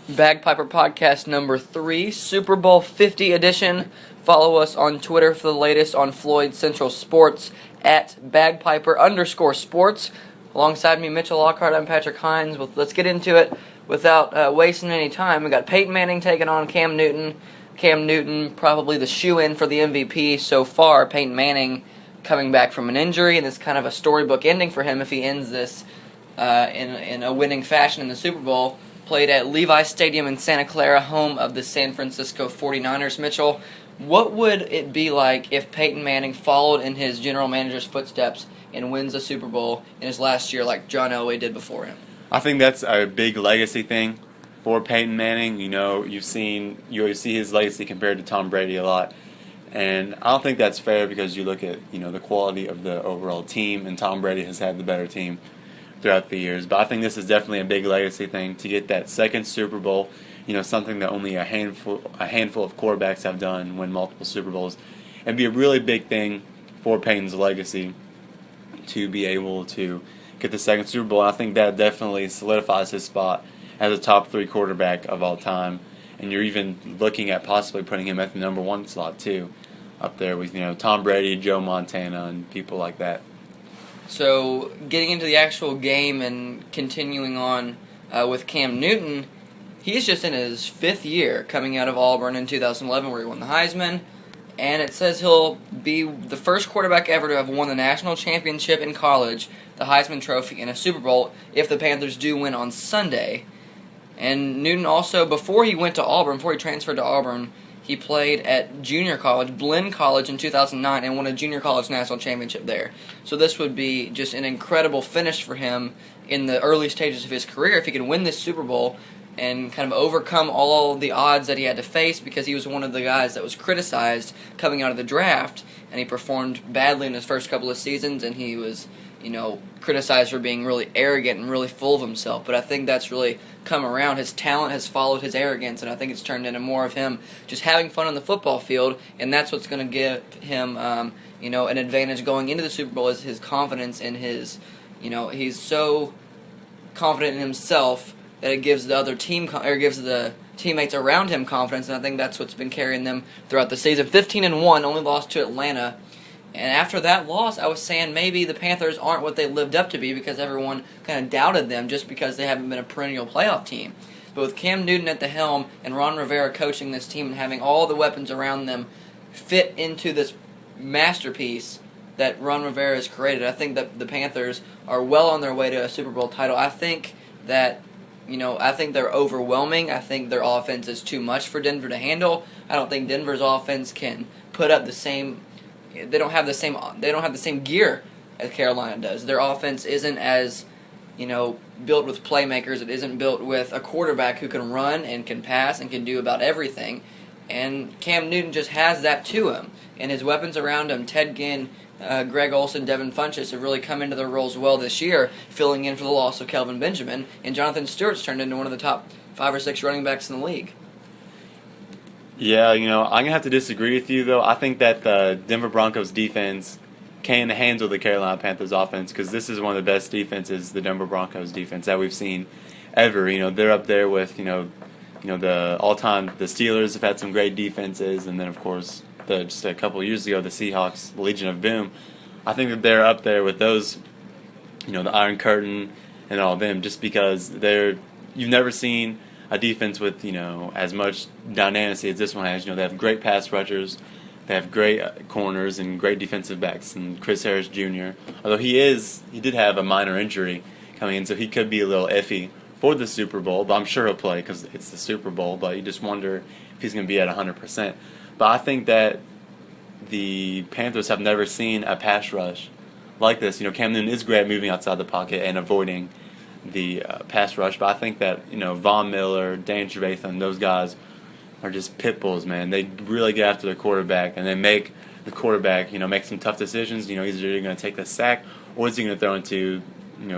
Bagpiper Podcast number 3, Super Bowl 50 edition. Follow us on Twitter for the latest on Floyd Central Sports at Bagpiper_sports. Alongside me, Mitchell Lockhart, I'm Patrick Hynes. Well, let's get into it without wasting any time. We got Peyton Manning taking on Cam Newton. Cam Newton probably the shoe-in for the MVP so far. Peyton Manning coming back from an injury, and it's kind of a storybook ending for him if he ends this in a winning fashion in the Super Bowl. Played at Levi's Stadium in Santa Clara, home of the San Francisco 49ers. Mitchell, what would it be like if Peyton Manning followed in his general manager's footsteps and wins the Super Bowl in his last year like John Elway did before him? I think that's a big legacy thing for Peyton Manning. You always see his legacy compared to Tom Brady a lot. And I don't think that's fair because you look at, the quality of the overall team, and Tom Brady has had the better team throughout the years. But I think this is definitely a big legacy thing to get that second Super Bowl, something that only a handful of quarterbacks have done, win multiple Super Bowls. And be a really big thing for Peyton's legacy to be able to get the second Super Bowl. And I think that definitely solidifies his spot as a top 3 quarterback of all time. And you're even looking at possibly putting him at the number 1 slot too, up there with Tom Brady, Joe Montana, and people like that. So, getting into the actual game and continuing on with Cam Newton, he's just in his 5th year coming out of Auburn in 2011 where he won the Heisman, and it says he'll be the first quarterback ever to have won the national championship in college, the Heisman Trophy, and a Super Bowl if the Panthers do win on Sunday. And Newton also, before he transferred to Auburn, he played at junior college, Blinn College, in 2009 and won a junior college national championship there. So this would be just an incredible finish for him in the early stages of his career if he could win this Super Bowl and kind of overcome all the odds that he had to face because he was one of the guys that was criticized coming out of the draft, and he performed badly in his first couple of seasons, and he was criticized for being really arrogant and really full of himself. But I think that's really come around. His talent has followed his arrogance, and I think it's turned into more of him just having fun on the football field, and that's what's going to give him, an advantage going into the Super Bowl is his confidence in his, he's so confident in himself that it gives gives the teammates around him confidence, and I think that's what's been carrying them throughout the season. 15-1, only lost to Atlanta. And after that loss, I was saying maybe the Panthers aren't what they lived up to be because everyone kind of doubted them just because they haven't been a perennial playoff team. But with Cam Newton at the helm and Ron Rivera coaching this team and having all the weapons around them fit into this masterpiece that Ron Rivera has created, I think that the Panthers are well on their way to a Super Bowl title. I think that I think they're overwhelming. I think their offense is too much for Denver to handle. I don't think Denver's offense can put up the same. They don't have the same gear as Carolina does. Their offense isn't as, built with playmakers. It isn't built with a quarterback who can run and can pass and can do about everything. And Cam Newton just has that to him. And his weapons around him, Ted Ginn, Greg Olsen, Devin Funchess, have really come into their roles well this year, filling in for the loss of Kelvin Benjamin. And Jonathan Stewart's turned into one of the top 5 or 6 running backs in the league. Yeah, I'm going to have to disagree with you, though. I think that the Denver Broncos defense can handle the Carolina Panthers offense because this is one of the best defenses, the Denver Broncos defense, that we've seen ever. They're up there with, the all-time, the Steelers have had some great defenses, and then, of course, just a couple of years ago, the Seahawks, Legion of Boom. I think that they're up there with those, the Iron Curtain and all of them just because you've never seen a defense with, as much dynamic as this one has. They have great pass rushers, they have great corners and great defensive backs, and Chris Harris Jr., although he did have a minor injury coming in, so he could be a little iffy for the Super Bowl, but I'm sure he'll play because it's the Super Bowl, but you just wonder if he's going to be at 100%. But I think that the Panthers have never seen a pass rush like this. Cam Newton is great at moving outside the pocket and avoiding the pass rush, but I think that Von Miller, Dan Trevathan, those guys are just pit bulls, man. They really get after the quarterback, and they make the quarterback make some tough decisions. Either you're going to take the sack or is he going to throw into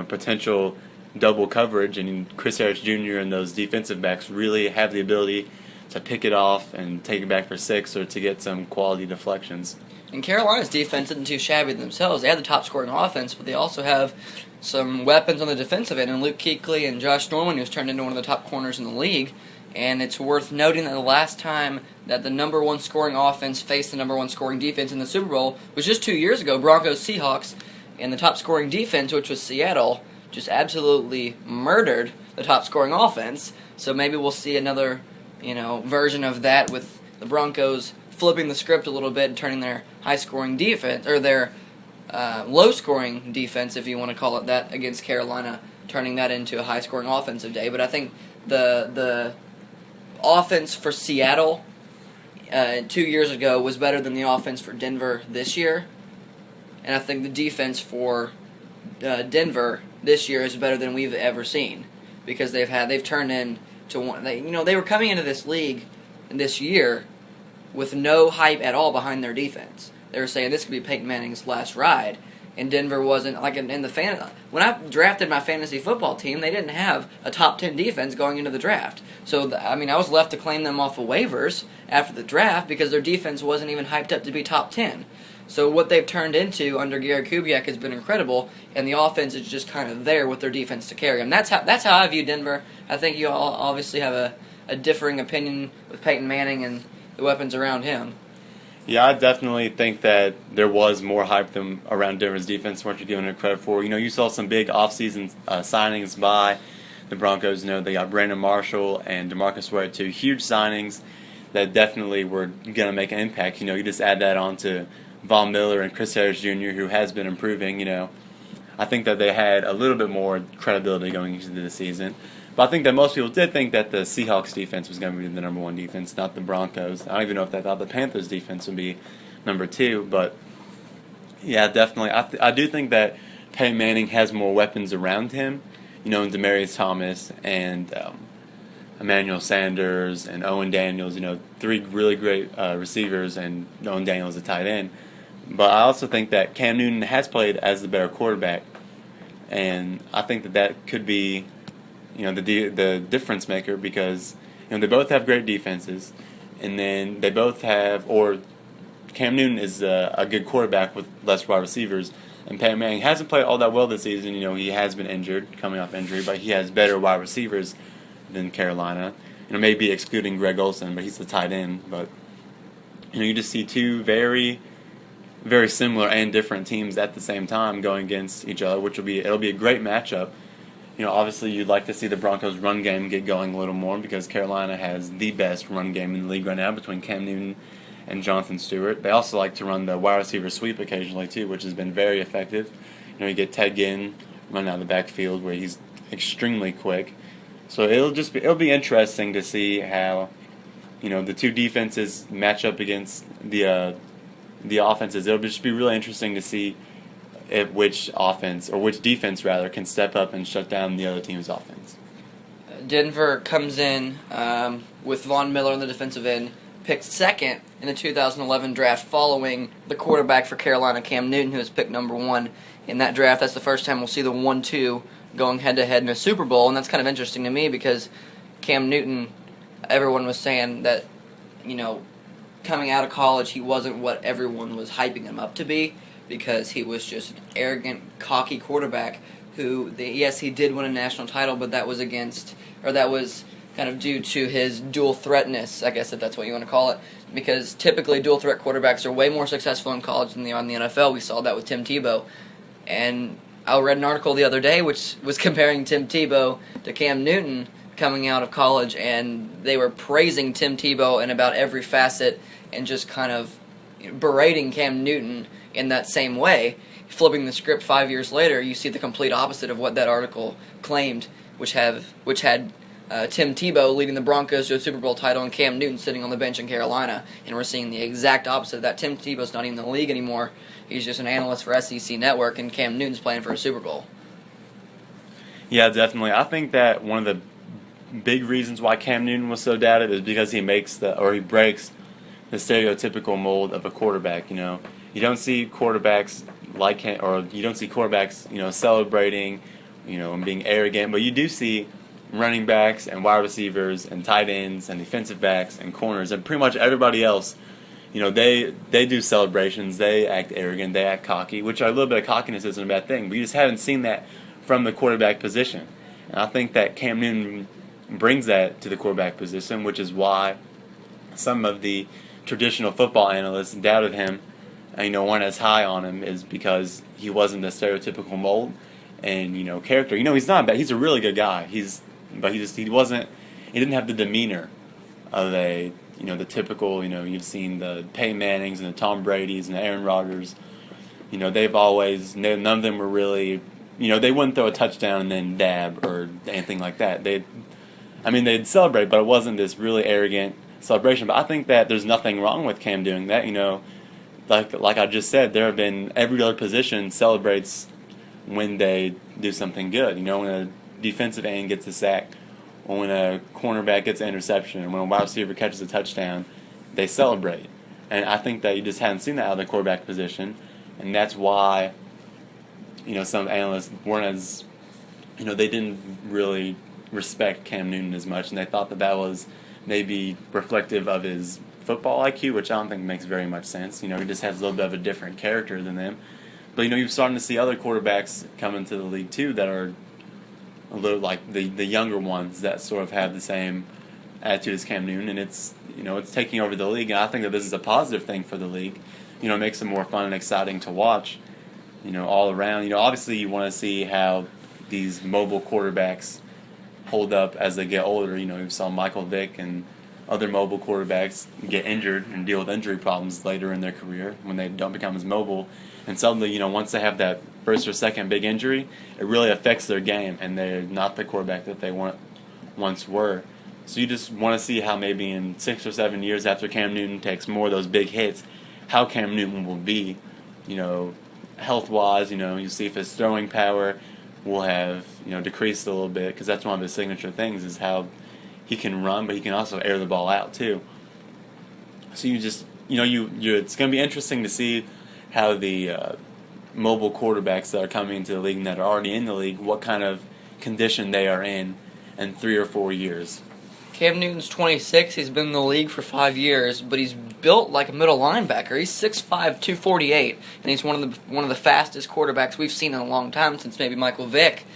potential double coverage, and Chris Harris Jr. and those defensive backs really have the ability to pick it off and take it back for 6 or to get some quality deflections. And Carolina's defense isn't too shabby themselves. They have the top scoring offense, but they also have some weapons on the defensive end, and Luke Kuechly and Josh Norman, who's turned into one of the top corners in the league. And it's worth noting that the last time that the number one scoring offense faced the number one scoring defense in the Super Bowl was just 2 years ago, Broncos-Seahawks, and the top scoring defense, which was Seattle, just absolutely murdered the top scoring offense. So maybe we'll see another, version of that with the Broncos flipping the script a little bit and turning their high-scoring defense, or their low-scoring defense, if you want to call it that, against Carolina, turning that into a high-scoring offensive day. But I think the offense for Seattle 2 years ago was better than the offense for Denver this year, and I think the defense for Denver this year is better than we've ever seen, because they've turned into one. They were coming into this league this year with no hype at all behind their defense. They were saying this could be Peyton Manning's last ride, and Denver wasn't in the when I drafted my fantasy football team, they didn't have a top 10 defense going into the draft. So I was left to claim them off of waivers after the draft because their defense wasn't even hyped up to be top 10. So what they've turned into under Gary Kubiak has been incredible, and the offense is just kind of there with their defense to carry them. That's how I view Denver. I think you all obviously have a differing opinion with Peyton Manning and the weapons around him. Yeah, I definitely think that there was more hype around Denver's defense than what you're giving it credit for. You saw some big offseason signings by the Broncos. They got Brandon Marshall and DeMarcus Ware, two huge signings that definitely were going to make an impact. You just add that on to Von Miller and Chris Harris Jr., who has been improving. I think that they had a little bit more credibility going into the season. But I think that most people did think that the Seahawks defense was going to be the number one defense, not the Broncos. I don't even know if they thought the Panthers defense would be number two. But, yeah, definitely. I do think that Peyton Manning has more weapons around him. Demaryius Thomas and Emmanuel Sanders and Owen Daniels, three really great receivers, and Owen Daniels a tight end. But I also think that Cam Newton has played as the better quarterback, and I think that could be the difference maker, because they both have great defenses, and then they both have, or Cam Newton is a good quarterback with less wide receivers, and Peyton Manning hasn't played all that well this season. He has been injured, coming off injury, but he has better wide receivers than Carolina. Maybe excluding Greg Olsen, but he's the tight end. But you just see two very, very similar and different teams at the same time going against each other, which it'll be a great matchup. Obviously you'd like to see the Broncos' run game get going a little more, because Carolina has the best run game in the league right now between Cam Newton and Jonathan Stewart. They also like to run the wide receiver sweep occasionally too, which has been very effective. You get Ted Ginn running out of the backfield where he's extremely quick. So it'll be interesting to see how the two defenses match up against the offenses. It'll just be really interesting to see which defense rather can step up and shut down the other team's offense. Denver comes in with Von Miller on the defensive end, picked second in the 2011 draft, following the quarterback for Carolina, Cam Newton, who was picked number one in that draft. That's the first time we'll see the 1-2 going head-to-head in a Super Bowl, and that's kind of interesting to me because Cam Newton, everyone was saying that, coming out of college, he wasn't what everyone was hyping him up to be, because he was just an arrogant, cocky quarterback who, yes, he did win a national title, but that was kind of due to his dual threatness, I guess, if that's what you want to call it, because typically dual threat quarterbacks are way more successful in college than they are in the NFL. We saw that with Tim Tebow, and I read an article the other day which was comparing Tim Tebow to Cam Newton coming out of college, and they were praising Tim Tebow in about every facet and just kind of berating Cam Newton in that same way. Flipping the script 5 years later, you see the complete opposite of what that article claimed, which had Tim Tebow leading the Broncos to a Super Bowl title and Cam Newton sitting on the bench in Carolina, and we're seeing the exact opposite of that. Tim Tebow's not even in the league anymore. He's just an analyst for SEC Network, and Cam Newton's playing for a Super Bowl. Yeah, definitely. I think that one of the big reasons why Cam Newton was so doubted is because he breaks the stereotypical mold of a quarterback. You don't see quarterbacks like him, or you don't see quarterbacks, celebrating, and being arrogant, but you do see running backs and wide receivers and tight ends and defensive backs and corners and pretty much everybody else, they do celebrations, they act arrogant, they act cocky, which a little bit of cockiness isn't a bad thing, but you just haven't seen that from the quarterback position. And I think that Cam Newton brings that to the quarterback position, which is why some of the traditional football analysts doubted him, weren't as high on him, is because he wasn't the stereotypical mold and character. He's not bad. He's a really good guy. He didn't have the demeanor of the typical. You've seen the Peyton Mannings and the Tom Bradys and the Aaron Rodgers. None of them were really. They wouldn't throw a touchdown and then dab or anything like that. They'd celebrate, but it wasn't this really arrogant celebration. But I think that there's nothing wrong with Cam doing that. Like I just said, there have been every other position celebrates when they do something good. When a defensive end gets a sack, or when a cornerback gets an interception, or when a wide receiver catches a touchdown, they celebrate. And I think that you just haven't seen that out of the quarterback position, and that's why some analysts weren't as they didn't really respect Cam Newton as much, and they thought that was maybe reflective of his football IQ, which I don't think makes very much sense. He just has a little bit of a different character than them. But you're starting to see other quarterbacks come into the league too that are a little like the younger ones that sort of have the same attitude as Cam Newton, and it's taking over the league. And I think that this is a positive thing for the league. It makes it more fun and exciting to watch. All around. Obviously you want to see how these mobile quarterbacks hold up as they get older. You saw Michael Vick and other mobile quarterbacks get injured and deal with injury problems later in their career when they don't become as mobile. And suddenly, once they have that first or second big injury, it really affects their game, and they're not the quarterback that they once were. So you just want to see how maybe in 6 or 7 years after Cam Newton takes more of those big hits, how Cam Newton will be, health-wise. You see if his throwing power will have, decreased a little bit, because that's one of his signature things is how he can run, but he can also air the ball out too. So it's going to be interesting to see how the mobile quarterbacks that are coming into the league and that are already in the league, what kind of condition they are in 3 or 4 years. Cam Newton's 26. He's been in the league for 5 years, but he's built like a middle linebacker. He's 6'5", 248, and he's one of the fastest quarterbacks we've seen in a long time, since maybe Michael Vick.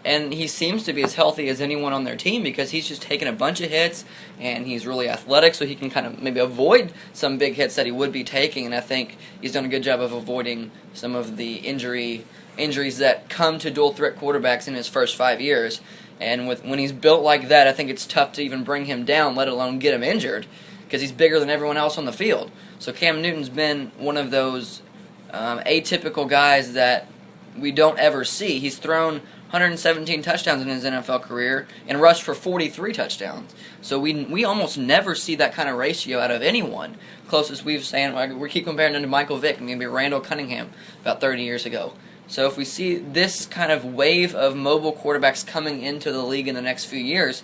And he seems to be as healthy as anyone on their team because he's just taken a bunch of hits, and he's really athletic, so he can kind of maybe avoid some big hits that he would be taking. And I think he's done a good job of avoiding some of the injuries that come to dual threat quarterbacks in his first 5 years. And when he's built like that, I think it's tough to even bring him down, let alone get him injured, because he's bigger than everyone else on the field. So Cam Newton's been one of those atypical guys that we don't ever see. He's thrown 117 touchdowns in his NFL career and rushed for 43 touchdowns. So we almost never see that kind of ratio out of anyone. Closest we've seen, we keep comparing him to Michael Vick, maybe Randall Cunningham about 30 years ago. So if we see this kind of wave of mobile quarterbacks coming into the league in the next few years,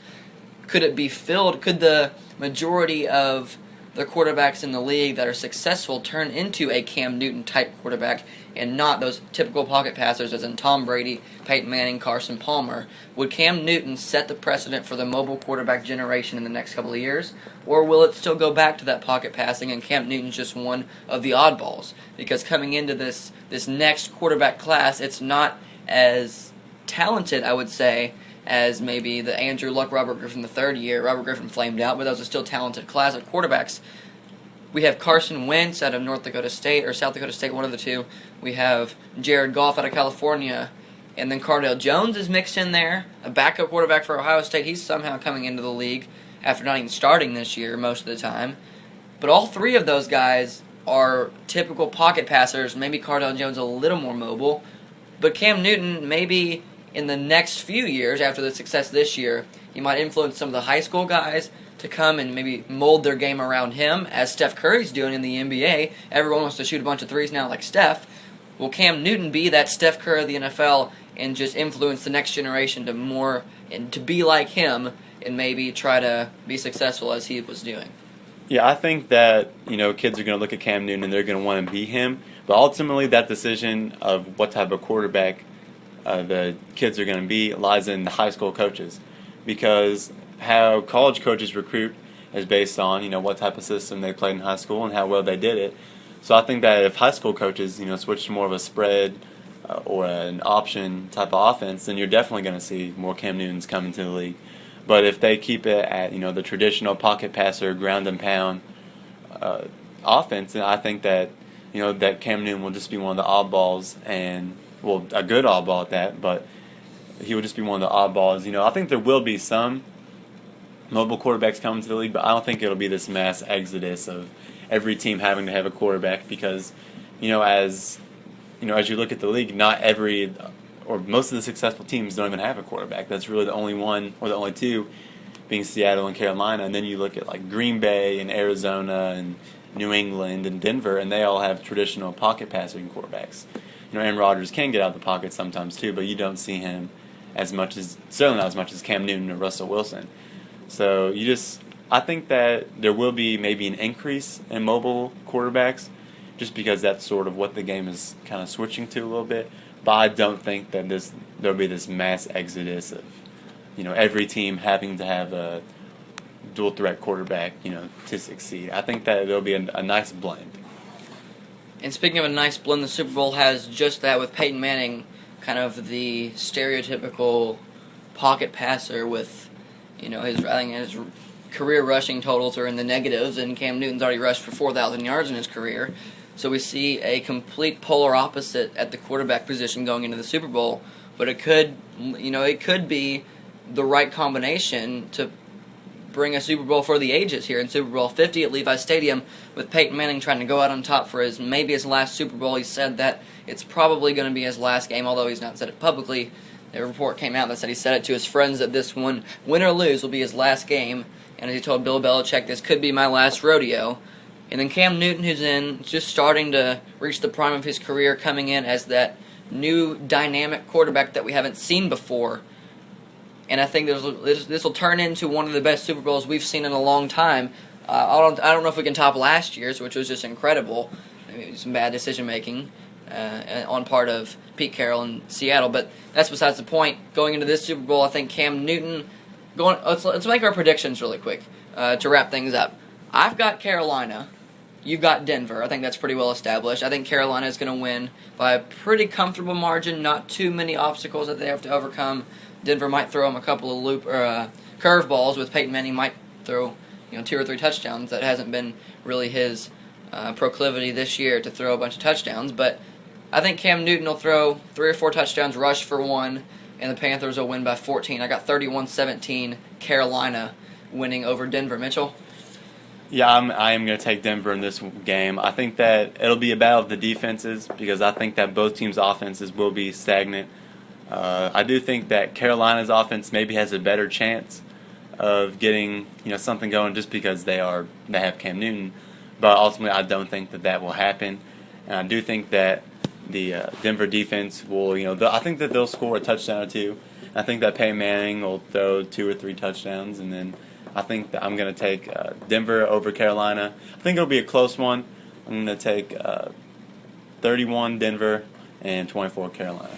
could it be filled? Could the majority of the quarterbacks in the league that are successful turn into a Cam Newton type quarterback and not those typical pocket passers as in Tom Brady, Peyton Manning, Carson Palmer? Would Cam Newton set the precedent for the mobile quarterback generation in the next couple of years? Or will it still go back to that pocket passing and Cam Newton's just one of the oddballs? Because coming into this next quarterback class, it's not as talented, I would say, as maybe the Andrew Luck, Robert Griffin the third year. Robert Griffin flamed out, but that was a still talented class of quarterbacks. We have Carson Wentz out of North Dakota State, or South Dakota State, one of the two. We have Jared Goff out of California. And then Cardale Jones is mixed in there, a backup quarterback for Ohio State. He's somehow coming into the league after not even starting this year most of the time. But all three of those guys are typical pocket passers. Maybe Cardale Jones a little more mobile. But Cam Newton, maybe in the next few years, after the success this year, he might influence some of the high school guys to come and maybe mold their game around him, as Steph Curry's doing in the NBA. Everyone wants to shoot a bunch of threes now like Steph. Will Cam Newton be that Steph Curry of the NFL and just influence the next generation to be like him and maybe try to be successful as he was doing? Yeah, I think that, kids are going to look at Cam Newton and they're going to want to be him. But ultimately, that decision of what type of quarterback the kids are going to be lies in the high school coaches. Because how college coaches recruit is based on, what type of system they played in high school and how well they did it. So I think that if high school coaches, switch to more of a spread or an option type of offense, then you're definitely going to see more Cam Newtons coming to the league. But if they keep it at, the traditional pocket passer, ground and pound offense, then I think that, that Cam Newton will just be one of the oddballs, and, well, a good oddball at that, but he will just be one of the oddballs. I think there will be some mobile quarterbacks coming to the league, but I don't think it'll be this mass exodus of every team having to have a quarterback because, as you look at the league, not every or most of the successful teams don't even have a quarterback. That's really the only one or the only two being Seattle and Carolina. And then you look at like Green Bay and Arizona and New England and Denver, and they all have traditional pocket passing quarterbacks. Aaron Rodgers can get out of the pocket sometimes too, but you don't see him certainly not as much as Cam Newton or Russell Wilson. So I think that there will be maybe an increase in mobile quarterbacks just because that's sort of what the game is kind of switching to a little bit. But I don't think that there'll be this mass exodus of, every team having to have a dual threat quarterback, to succeed. I think that there'll be a nice blend. And speaking of a nice blend, the Super Bowl has just that with Peyton Manning, kind of the stereotypical pocket passer with, his career rushing totals are in the negatives, and Cam Newton's already rushed for 4,000 yards in his career. So we see a complete polar opposite at the quarterback position going into the Super Bowl, but it could be the right combination to bring a Super Bowl for the ages here in Super Bowl 50 at Levi's Stadium, with Peyton Manning trying to go out on top for maybe his last Super Bowl. He said that it's probably going to be his last game, although he's not said it publicly. A report came out that said he said it to his friends that this one, win or lose, will be his last game. And as he told Bill Belichick, this could be my last rodeo. And then Cam Newton, who's just starting to reach the prime of his career, coming in as that new dynamic quarterback that we haven't seen before. And I think this will turn into one of the best Super Bowls we've seen in a long time. I don't know if we can top last year's, which was just incredible. Maybe some bad decision making on part of Pete Carroll in Seattle, but that's besides the point. Going into this Super Bowl, I think Cam Newton. Let's make our predictions really quick to wrap things up. I've got Carolina. You've got Denver. I think that's pretty well established. I think Carolina is going to win by a pretty comfortable margin. Not too many obstacles that they have to overcome. Denver might throw them a couple of curveballs. With Peyton Manning, might throw 2 or 3 touchdowns. That hasn't been really his proclivity this year to throw a bunch of touchdowns. But I think Cam Newton will throw 3 or 4 touchdowns, rush for 1, and the Panthers will win by 14. I got 31-17 Carolina winning over Denver. Mitchell? Yeah, I am going to take Denver in this game. I think that it'll be a battle of the defenses because I think that both teams' offenses will be stagnant. I do think that Carolina's offense maybe has a better chance of getting something going just because they have Cam Newton, but ultimately I don't think that will happen. And I do think that the Denver defense will I think that they'll score a touchdown or 2. I think that Peyton Manning will throw 2 or 3 touchdowns, and then I think that I'm going to take Denver over Carolina. I think it'll be a close one. I'm going to take 31 Denver and 24 Carolina.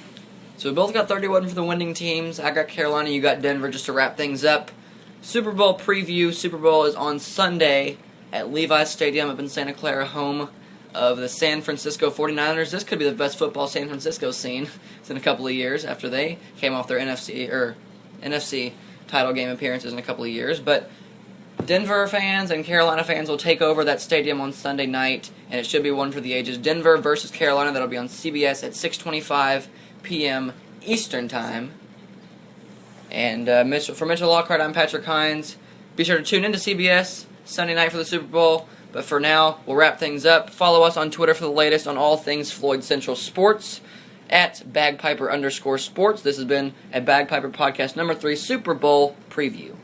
So we both got 31 for the winning teams. I got Carolina, you got Denver. Just to wrap things up, Super Bowl preview. Super Bowl is on Sunday at Levi's Stadium up in Santa Clara, home of the San Francisco 49ers. This could be the best football San Francisco's seen in a couple of years after they came off their NFC title game appearances in a couple of years. But Denver fans and Carolina fans will take over that stadium on Sunday night, and it should be one for the ages. Denver versus Carolina. That'll be on CBS at 6:25 p.m. Eastern Time. And for Mitchell Lockhart, I'm Patrick Hynes. Be sure to tune in to CBS Sunday night for the Super Bowl. But for now, we'll wrap things up. Follow us on Twitter for the latest on all things Floyd Central Sports at Bagpiper_sports. This has been a Bagpiper Podcast number 3 Super Bowl preview.